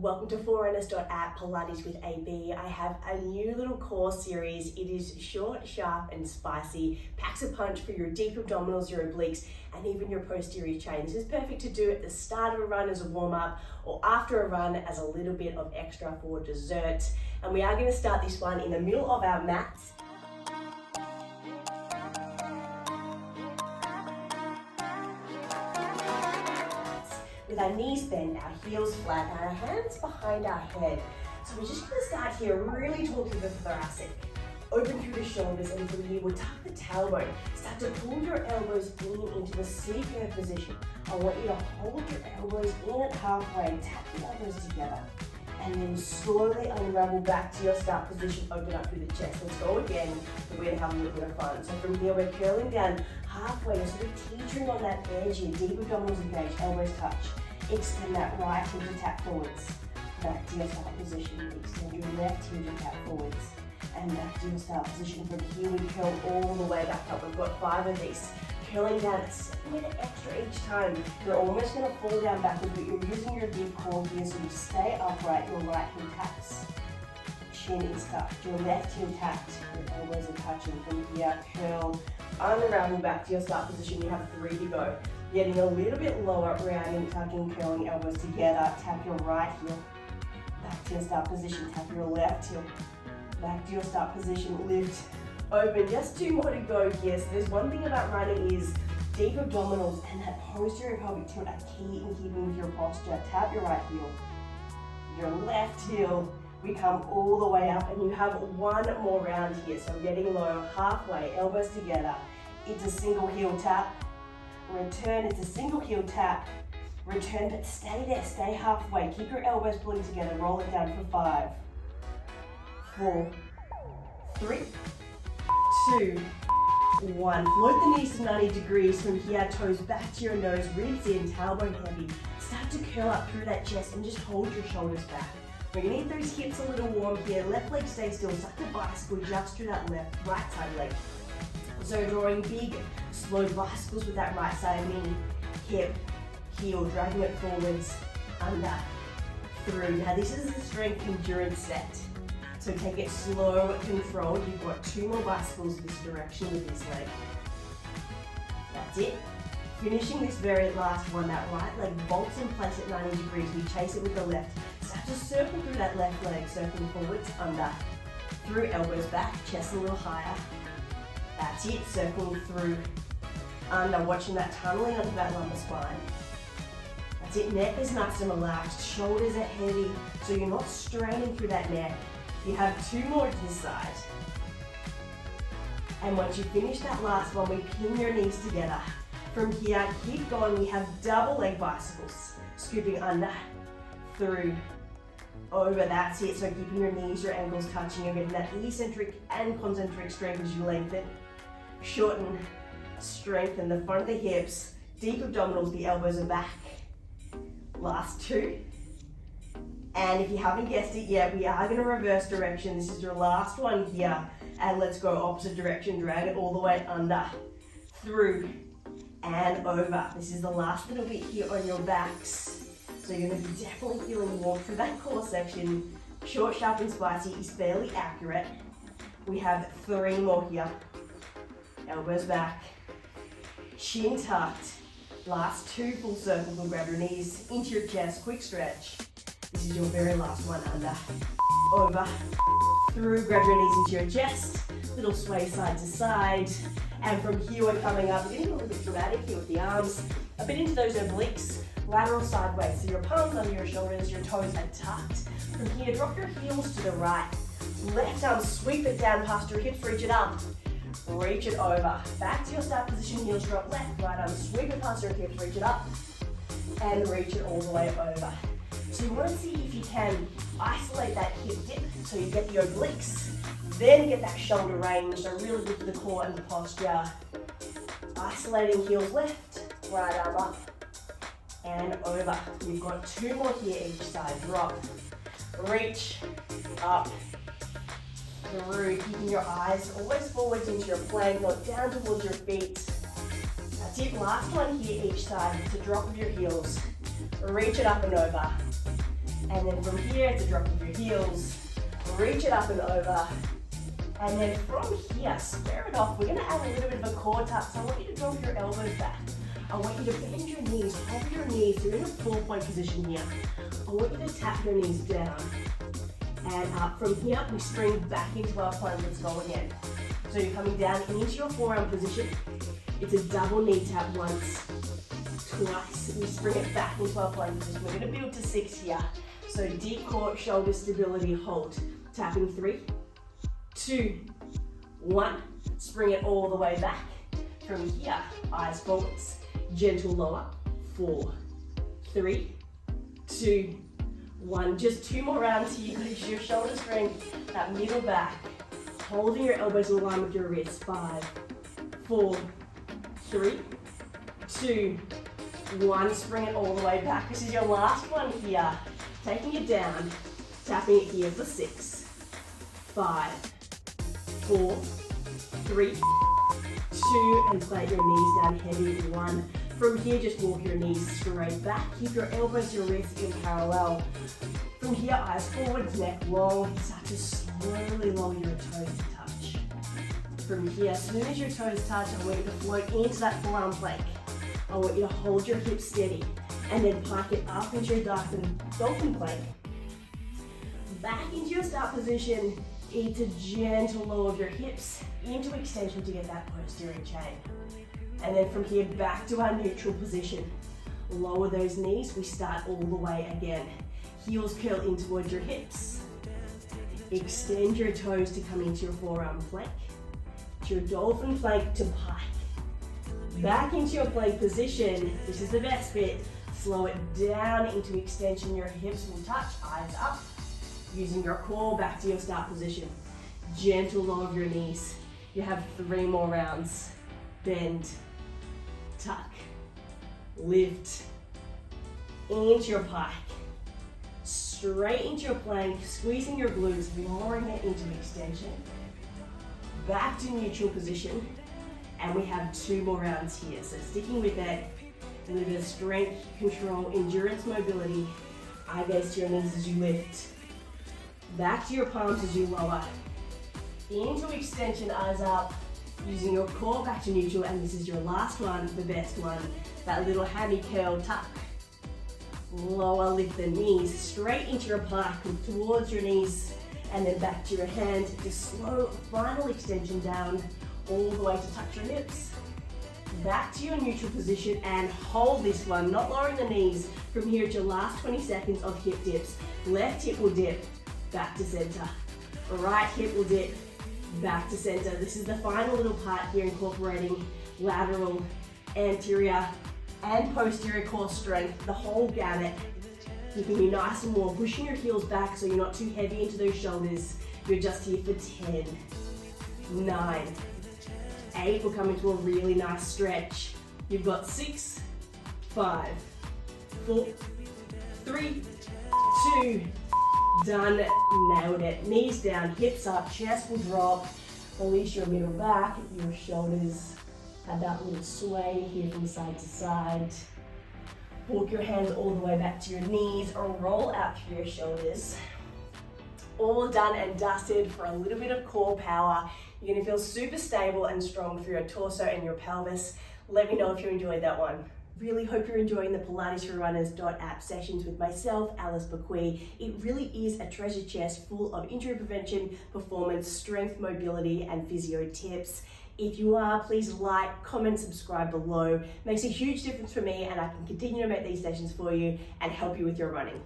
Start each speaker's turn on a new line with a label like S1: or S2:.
S1: Welcome to Forerunners.at Pilates with AB. I have a new little core series. It is short, sharp and spicy. Packs a punch for your deep abdominals, your obliques and even your posterior chain. This is perfect to do at the start of a run as a warm-up or after a run as a little bit of extra for dessert. And we are going to start this one in the middle of our mats. With our knees bent, our heels flat, and our hands behind our head. So we're just going to start here really tall through the thoracic. Open through the shoulders, and from here we'll tuck the tailbone. Start to pull your elbows in into the C-curve position. I want you to hold your elbows in at halfway, tap the elbows together, and then slowly unravel back to your start position, open up through the chest. Let's go again, we're going to have a little bit of fun. So from here we're curling down halfway, sort of teetering on that edge here, deep abdominals engaged, elbows touch. Extend that right heel to tap forwards, back to your start position. Extend your left heel to tap forwards, and back to your start position. From here we curl all the way back up. We've got 5 of these. Curling down at 7 minutes extra each time. You're almost going to fall down backwards, but you're using your deep core here, so you stay upright. Your right heel taps, chin is tucked. Your left heel tapped, your elbows are touching. From here, curl, unravel back to your start position. You have 3 to go. Getting a little bit lower, rounding, tucking, curling, elbows together. Tap your right heel, back to your start position. Tap your left heel, back to your start position. Lift, open. Just 2 more to go here. So there's one thing about running is deep abdominals and that posterior pelvic tilt are key in keeping with your posture. Tap your right heel, your left heel. We come all the way up and you have 1 more round here. So getting low, halfway, elbows together. It's a single heel tap. Return, it's a single heel tap. Return, but stay there, stay halfway. Keep your elbows pulling together. Roll it down for 5, 4, 3, 2, 1. Float the knees to 90 degrees. From here, toes back to your nose, ribs in, tailbone heavy. Start to curl up through that chest and just hold your shoulders back. We're gonna get those hips a little warm here. Left leg stay still. Start to bicycle just through that right side leg. So drawing big, slow bicycles with that right side knee, hip, heel, dragging it forwards, under, through. Now this is a strength endurance set. So take it slow, controlled. You've got 2 more bicycles this direction with this leg. That's it. Finishing this very last one, that right leg bolts in place at 90 degrees. We chase it with the left. Start to circle through that left leg, circling forwards, under, through, elbows back, chest a little higher. That's it, circling through, under, watching that tunneling onto that lumbar spine. That's it, neck is nice and relaxed, shoulders are heavy, so you're not straining through that neck. You have 2 more to this side. And once you finish that last one, we pin your knees together. From here, keep going, we have double leg bicycles. Scooping under, through, over, that's it. So keeping your knees, your ankles touching, you're getting that eccentric and concentric strength as you lengthen. Shorten, strengthen the front of the hips, deep abdominals, the elbows are back. Last 2. And if you haven't guessed it yet, we are going to reverse direction. This is your last one here. And let's go opposite direction, drag it all the way under, through, and over. This is the last little bit here on your backs. So you're going to be definitely feeling warm through that core section. Short, sharp and spicy is fairly accurate. We have 3 more here. Elbows back, chin tucked. Last 2 full circles. We'll grab your knees into your chest, quick stretch. This is your very last one, under, over, through. Grab your knees into your chest. Little sway side to side. And from here we're coming up, we're getting a little bit dramatic here with the arms. A bit into those obliques. Lateral sideways, so your palms under your shoulders, your toes are tucked. From here, drop your heels to the right. Left arm, sweep it down past your hips, reach it up. Reach it over. Back to your start position, heels drop left. Right arm, sweep it past your hips, reach it up. And reach it all the way over. So you want to see if you can isolate that hip dip, so you get the obliques. Then get that shoulder range, so really good for the core and the posture. Isolating heels left, right arm up. And over. We've got 2 more here each side. Drop, reach, up, through. Keeping your eyes always forwards into your plank, not down towards your feet. That's it. Last one here each side. It's a drop of your heels. Reach it up and over. And then from here, it's a drop of your heels. Reach it up and over. And then from here, square it off. We're gonna add a little bit of a core tuck. So I want you to drop your elbows back. I want you to bend your knees, hover your knees. You're in a 4-point position here. I want you to tap your knees down and up. From here, we spring back into our plank. Let's go again. So you're coming down into your forearm position. It's a double knee tap once, twice. We spring it back into our plank position. We're gonna build to 6 here. So deep core, shoulder stability, hold. Tapping 3, 2, 1. Spring it all the way back. From here, eyes forwards. Gentle lower. 4, 3, 2, 1. Just 2 more rounds here. Use your shoulder strength, that middle back. Holding your elbows in line with your wrists. 5, 4, 3, 2, 1. Spring it all the way back. This is your last one here. Taking it down, tapping it here for 6, 5, 4, 3, 2, and plant your knees down heavy. 1. From here, just walk your knees straight back. Keep your elbows, your wrists in parallel. From here, eyes forwards, neck long. Start to slowly lower your toes to touch. From here, as soon as your toes touch, I want you to float into that forearm plank. I want you to hold your hips steady and then pike it up into your dolphin plank. Back into your start position. It's a gentle lower of your hips into extension to get that posterior chain. And then from here, back to our neutral position. Lower those knees. We start all the way again. Heels curl in towards your hips. Extend your toes to come into your forearm plank. To your dolphin plank to pike. Back into your plank position. This is the best bit. Slow it down into extension. Your hips will touch, eyes up. Using your core back to your start position. Gentle lower of your knees. You have 3 more rounds. Bend, tuck, lift, into your pike. Straight into your plank, squeezing your glutes, lowering it into extension. Back to neutral position. And we have 2 more rounds here. So sticking with it, a little bit of strength, control, endurance, mobility. Eye gaze to your knees as you lift. Back to your palms as you lower. Into extension, eyes up. Using your core back to neutral, and this is your last one, the best one. That little hammy curl tuck. Lower, lift the knees straight into your pike, towards your knees, and then back to your hand. Just slow, final extension down, all the way to touch your hips. Back to your neutral position and hold this one, not lowering the knees. From here, it's your last 20 seconds of hip dips. Left hip will dip, back to center. Right hip will dip, back to center. This is the final little part here, incorporating lateral, anterior, and posterior core strength, the whole gamut. Keeping you nice and warm, pushing your heels back so you're not too heavy into those shoulders. You're just here for 10, 9, 8, we'll come into a really nice stretch. You've got 6, 5, 4, 3, 2, done, nailed it. Knees down, hips up, chest will drop. Release your middle back, your shoulders have that little sway here from side to side. Walk your hands all the way back to your knees or roll out through your shoulders. All done and dusted for a little bit of core power. You're gonna feel super stable and strong through your torso and your pelvis. Let me know if you enjoyed that one. Really hope you're enjoying the Pilates for Runners.app sessions with myself, Alice Bequee. It really is a treasure chest full of injury prevention, performance, strength, mobility, and physio tips. If you are, please like, comment, subscribe below. Makes a huge difference for me, and I can continue to make these sessions for you and help you with your running.